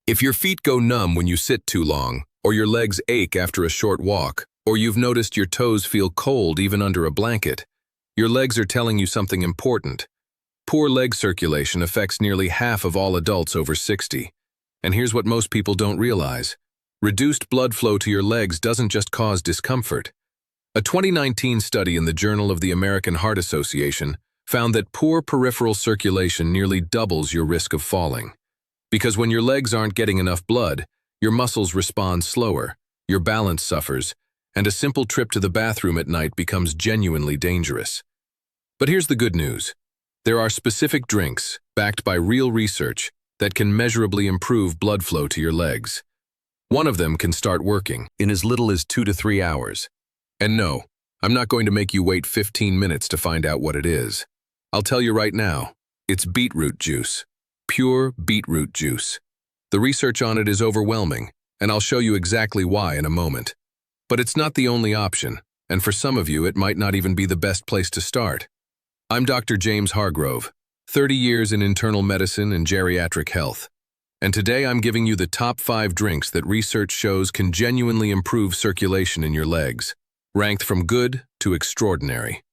If your feet go numb when you sit too long, or your legs ache after a short walk, or you've noticed your toes feel cold even under a blanket, your legs are telling you something important. Poor leg circulation affects nearly half of all adults over 60. And here's what most people don't realize. Reduced blood flow to your legs doesn't just cause discomfort. A 2019 study in the Journal of the American Heart Association found that poor peripheral circulation nearly doubles your risk of falling. Because when your legs aren't getting enough blood, your muscles respond slower, your balance suffers, and a simple trip to the bathroom at night becomes genuinely dangerous. But here's the good news. There are specific drinks, backed by real research, that can measurably improve blood flow to your legs. One of them can start working in as little as 2 to 3 hours. And no, I'm not going to make you wait 15 minutes to find out what it is. I'll tell you right now, it's beetroot juice. Pure beetroot juice. The research on it is overwhelming, and I'll show you exactly why in a moment. But it's not the only option, and for some of you it might not even be the best place to start. I'm Dr. James Hargrove, 30 years in internal medicine and geriatric health. And today I'm giving you the top 5 drinks that research shows can genuinely improve circulation in your legs, ranked from good to extraordinary.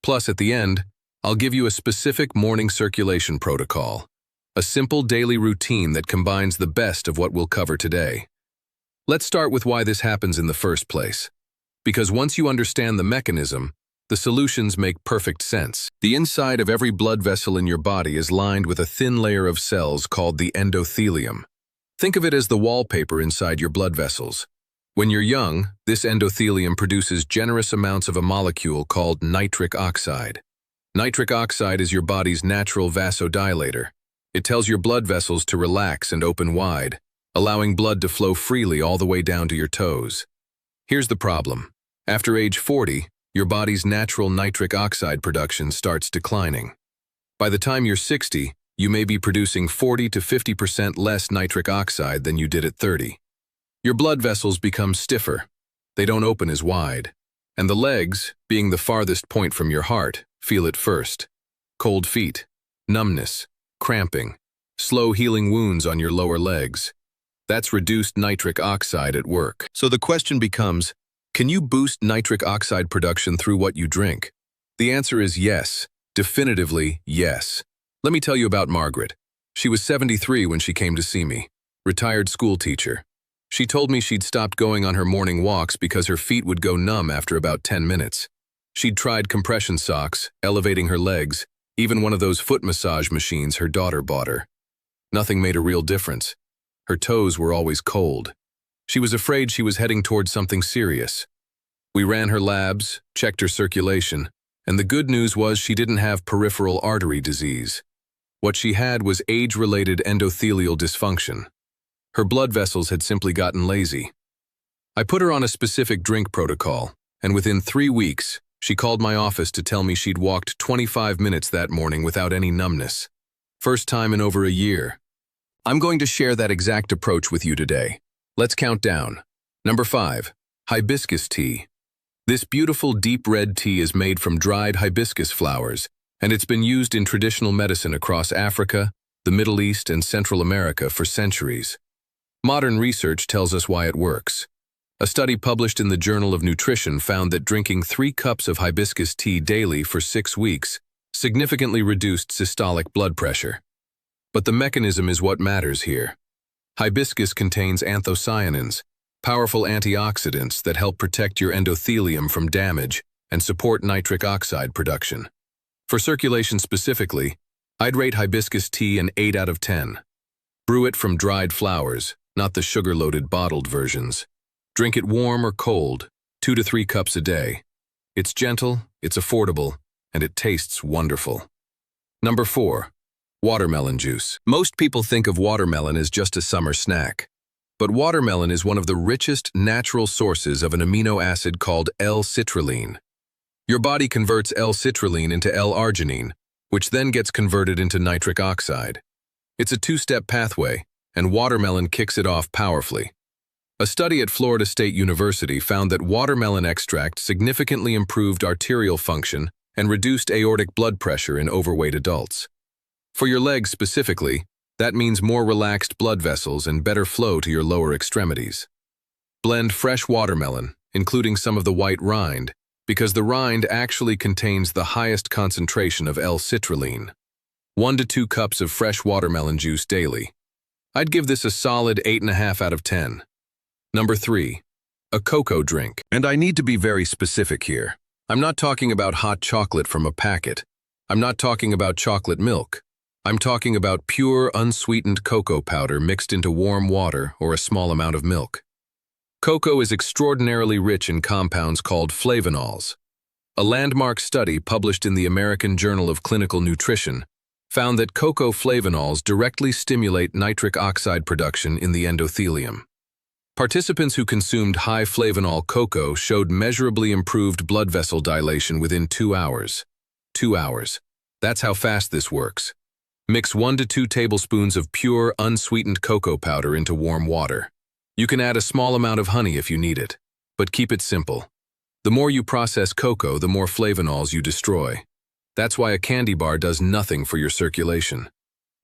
Plus, at the end, I'll give you a specific morning circulation protocol, a simple daily routine that combines the best of what we'll cover today. Let's start with why this happens in the first place. Because once you understand the mechanism, the solutions make perfect sense. The inside of every blood vessel in your body is lined with a thin layer of cells called the endothelium. Think of it as the wallpaper inside your blood vessels. When you're young, this endothelium produces generous amounts of a molecule called nitric oxide. Nitric oxide is your body's natural vasodilator. It tells your blood vessels to relax and open wide, allowing blood to flow freely all the way down to your toes. Here's the problem. After age 40, your body's natural nitric oxide production starts declining. By the time you're 60, you may be producing 40 to 50% less nitric oxide than you did at 30. Your blood vessels become stiffer. They don't open as wide. And the legs, being the farthest point from your heart, feel it first. Cold feet, numbness, cramping, slow healing wounds on your lower legs. That's reduced nitric oxide at work. So the question becomes, can you boost nitric oxide production through what you drink? The answer is yes, definitively yes. Let me tell you about Margaret. She was 73 when she came to see me, retired school teacher. She told me she'd stopped going on her morning walks because her feet would go numb after about 10 minutes. She'd tried compression socks, elevating her legs, even one of those foot massage machines her daughter bought her. Nothing made a real difference. Her toes were always cold. She was afraid she was heading towards something serious. We ran her labs, checked her circulation, and the good news was she didn't have peripheral artery disease. What she had was age-related endothelial dysfunction. Her blood vessels had simply gotten lazy. I put her on a specific drink protocol, and within 3 weeks, she called my office to tell me she'd walked 25 minutes that morning without any numbness. First time in over a year. I'm going to share that exact approach with you today. Let's count down. Number 5, hibiscus tea. This beautiful deep red tea is made from dried hibiscus flowers, and it's been used in traditional medicine across Africa, the Middle East, and Central America for centuries. Modern research tells us why it works. A study published in the Journal of Nutrition found that drinking 3 cups of hibiscus tea daily for 6 weeks significantly reduced systolic blood pressure. But the mechanism is what matters here. Hibiscus contains anthocyanins, powerful antioxidants that help protect your endothelium from damage and support nitric oxide production. For circulation specifically, I'd rate hibiscus tea an 8 out of 10. Brew it from dried flowers, not the sugar-loaded bottled versions. Drink it warm or cold, 2 to 3 cups a day. It's gentle, it's affordable, and it tastes wonderful. Number 4, watermelon juice. Most people think of watermelon as just a summer snack. But watermelon is one of the richest natural sources of an amino acid called L-citrulline. Your body converts L-citrulline into L-arginine, which then gets converted into nitric oxide. It's a 2-step pathway, and watermelon kicks it off powerfully. A study at Florida State University found that watermelon extract significantly improved arterial function and reduced aortic blood pressure in overweight adults. For your legs specifically, That means more relaxed blood vessels and better flow to your lower extremities. Blend fresh watermelon, including some of the white rind, because the rind actually contains the highest concentration of L-citrulline. 1 to 2 cups of fresh watermelon juice daily. I'd give this a solid 8.5 out of 10. Number 3. A cocoa drink. And I need to be very specific here. I'm not talking about hot chocolate from a packet. I'm not talking about chocolate milk. I'm talking about pure, unsweetened cocoa powder mixed into warm water or a small amount of milk. Cocoa is extraordinarily rich in compounds called flavonols. A landmark study published in the American Journal of Clinical Nutrition found that cocoa flavonols directly stimulate nitric oxide production in the endothelium. Participants who consumed high flavonol cocoa showed measurably improved blood vessel dilation within 2 hours. 2 hours. That's how fast this works. Mix 1 to 2 tablespoons of pure, unsweetened cocoa powder into warm water. You can add a small amount of honey if you need it, but keep it simple. The more you process cocoa, the more flavonols you destroy. That's why a candy bar does nothing for your circulation.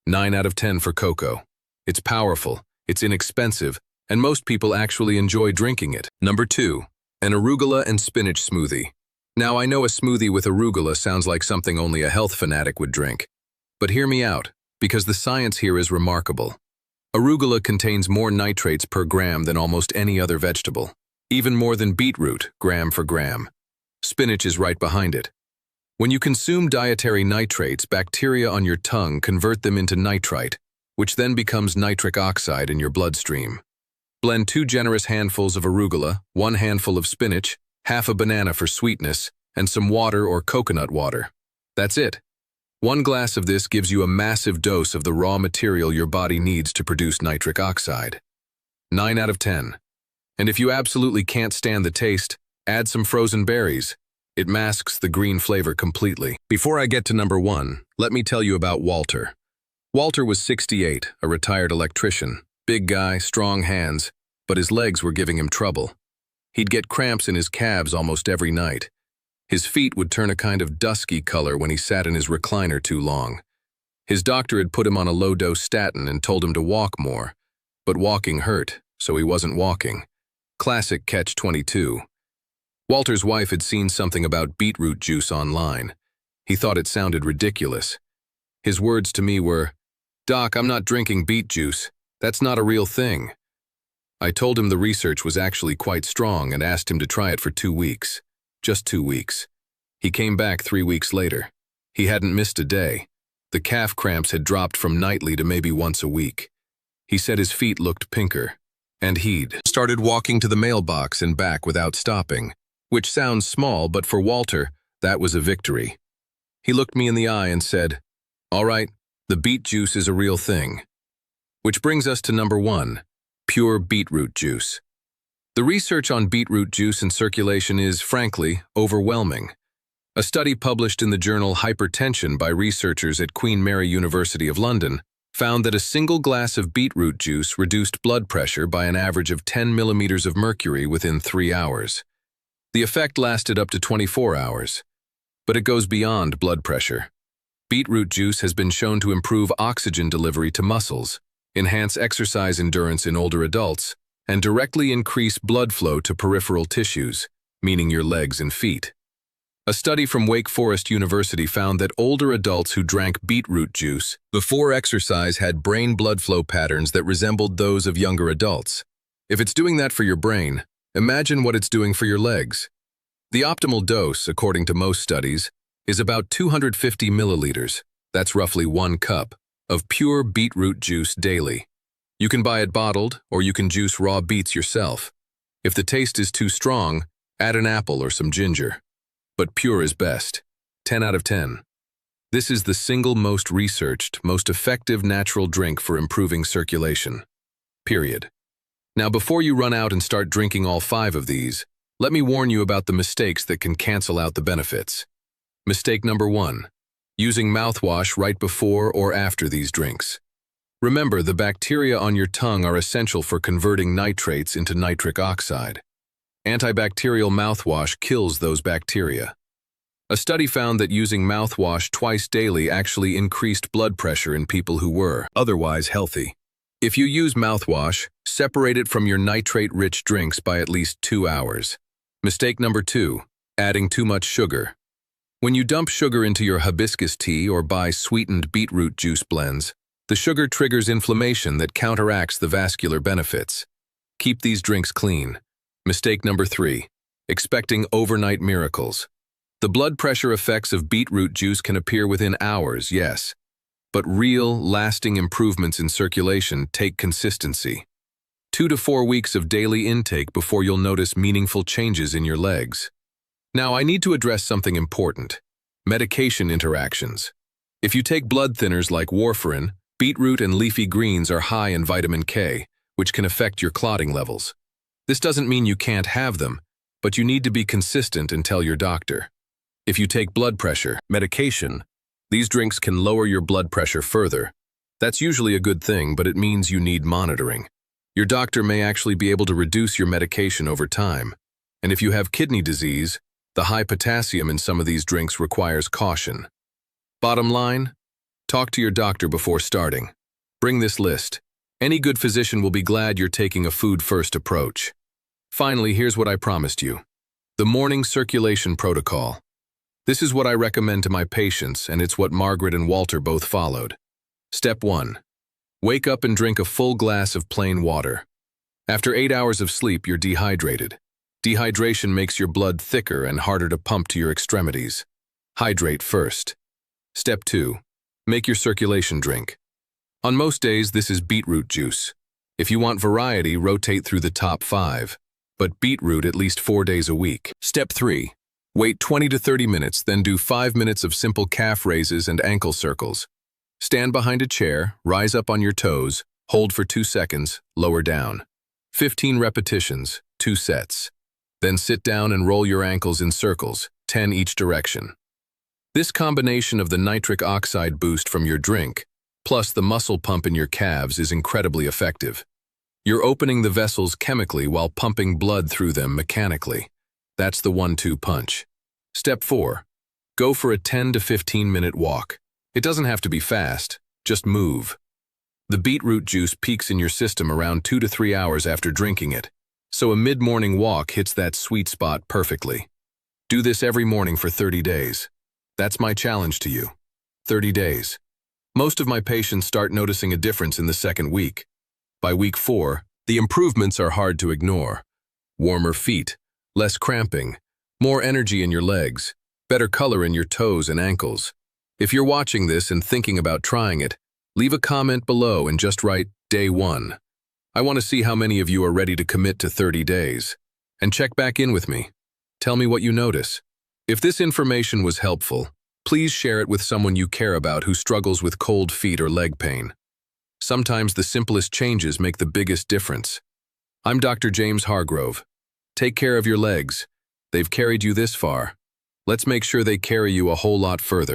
9 out of 10 for cocoa. It's powerful, it's inexpensive, and most people actually enjoy drinking it. Number 2. An arugula and spinach smoothie. Now, I know a smoothie with arugula sounds like something only a health fanatic would drink. But hear me out, because the science here is remarkable. Arugula contains more nitrates per gram than almost any other vegetable, even more than beetroot, gram for gram. Spinach is right behind it. When you consume dietary nitrates, bacteria on your tongue convert them into nitrite, which then becomes nitric oxide in your bloodstream. Blend 2 generous handfuls of arugula, 1 handful of spinach, half a banana for sweetness, and some water or coconut water. That's it. 1 glass of this gives you a massive dose of the raw material your body needs to produce nitric oxide. 9 out of 10. And if you absolutely can't stand the taste, add some frozen berries. It masks the green flavor completely. Before I get to number 1, let me tell you about Walter. Walter was 68, a retired electrician. Big guy, strong hands, but his legs were giving him trouble. He'd get cramps in his calves almost every night. His feet would turn a kind of dusky color when he sat in his recliner too long. His doctor had put him on a low-dose statin and told him to walk more, but walking hurt, so he wasn't walking. Classic catch-22. Walter's wife had seen something about beetroot juice online. He thought it sounded ridiculous. His words to me were, "Doc, I'm not drinking beet juice. That's not a real thing." I told him the research was actually quite strong and asked him to try it for 2 weeks. Just 2 weeks. He came back 3 weeks later. He hadn't missed a day. The calf cramps had dropped from nightly to maybe once a week. He said his feet looked pinker, and he'd started walking to the mailbox and back without stopping, which sounds small, but for Walter, that was a victory. He looked me in the eye and said, "All right, the beet juice is a real thing." Which brings us to number 1, pure beetroot juice. The research on beetroot juice and circulation is, frankly, overwhelming. A study published in the journal Hypertension by researchers at Queen Mary University of London found that a single glass of beetroot juice reduced blood pressure by an average of 10 millimeters of mercury within 3 hours. The effect lasted up to 24 hours. But it goes beyond blood pressure. Beetroot juice has been shown to improve oxygen delivery to muscles, enhance exercise endurance in older adults, and directly increase blood flow to peripheral tissues, meaning your legs and feet. A study from Wake Forest University found that older adults who drank beetroot juice before exercise had brain blood flow patterns that resembled those of younger adults. If it's doing that for your brain, imagine what it's doing for your legs. The optimal dose, according to most studies, is about 250 milliliters, that's roughly 1 cup, of pure beetroot juice daily. You can buy it bottled, or you can juice raw beets yourself. If the taste is too strong, add an apple or some ginger. But pure is best. 10 out of 10. This is the single most researched, most effective natural drink for improving circulation. Period. Now, before you run out and start drinking all 5 of these, let me warn you about the mistakes that can cancel out the benefits. Mistake number 1. Using mouthwash right before or after these drinks. Remember, the bacteria on your tongue are essential for converting nitrates into nitric oxide. Antibacterial mouthwash kills those bacteria. A study found that using mouthwash twice daily actually increased blood pressure in people who were otherwise healthy. If you use mouthwash, separate it from your nitrate-rich drinks by at least 2 hours. Mistake number 2, adding too much sugar. When you dump sugar into your hibiscus tea or buy sweetened beetroot juice blends, the sugar triggers inflammation that counteracts the vascular benefits. Keep these drinks clean. Mistake number 3, expecting overnight miracles. The blood pressure effects of beetroot juice can appear within hours, yes, but real, lasting improvements in circulation take consistency. 2 to 4 weeks of daily intake before you'll notice meaningful changes in your legs. Now, I need to address something important: medication interactions. If you take blood thinners like warfarin, beetroot and leafy greens are high in vitamin K, which can affect your clotting levels. This doesn't mean you can't have them, but you need to be consistent and tell your doctor. If you take blood pressure medication, these drinks can lower your blood pressure further. That's usually a good thing, but it means you need monitoring. Your doctor may actually be able to reduce your medication over time. And if you have kidney disease, the high potassium in some of these drinks requires caution. Bottom line, talk to your doctor before starting. Bring this list. Any good physician will be glad you're taking a food-first approach. Finally, here's what I promised you: the morning circulation protocol. This is what I recommend to my patients, and it's what Margaret and Walter both followed. Step 1. Wake up and drink a full glass of plain water. After 8 hours of sleep, you're dehydrated. Dehydration makes your blood thicker and harder to pump to your extremities. Hydrate first. Step 2. Make your circulation drink. On most days, this is beetroot juice. If you want variety, rotate through the top 5, but beetroot at least 4 days a week. Step 3. Wait 20 to 30 minutes, then do 5 minutes of simple calf raises and ankle circles. Stand behind a chair, rise up on your toes, hold for 2 seconds, lower down. 15 repetitions, 2 sets. Then sit down and roll your ankles in circles, 10 each direction. This combination of the nitric oxide boost from your drink, plus the muscle pump in your calves, is incredibly effective. You're opening the vessels chemically while pumping blood through them mechanically. That's the 1-2 punch. Step 4. Go for a 10 to 15-minute walk. It doesn't have to be fast, just move. The beetroot juice peaks in your system around 2 to 3 hours after drinking it, so a mid-morning walk hits that sweet spot perfectly. Do this every morning for 30 days. That's my challenge to you. 30 days. Most of my patients start noticing a difference in the second week. By week 4, the improvements are hard to ignore. Warmer feet, less cramping, more energy in your legs, better color in your toes and ankles. If you're watching this and thinking about trying it, leave a comment below and just write Day 1. I want to see how many of you are ready to commit to 30 days. And check back in with me. Tell me what you notice. If this information was helpful, please share it with someone you care about who struggles with cold feet or leg pain. Sometimes the simplest changes make the biggest difference. I'm Dr. James Hargrove. Take care of your legs. They've carried you this far. Let's make sure they carry you a whole lot further.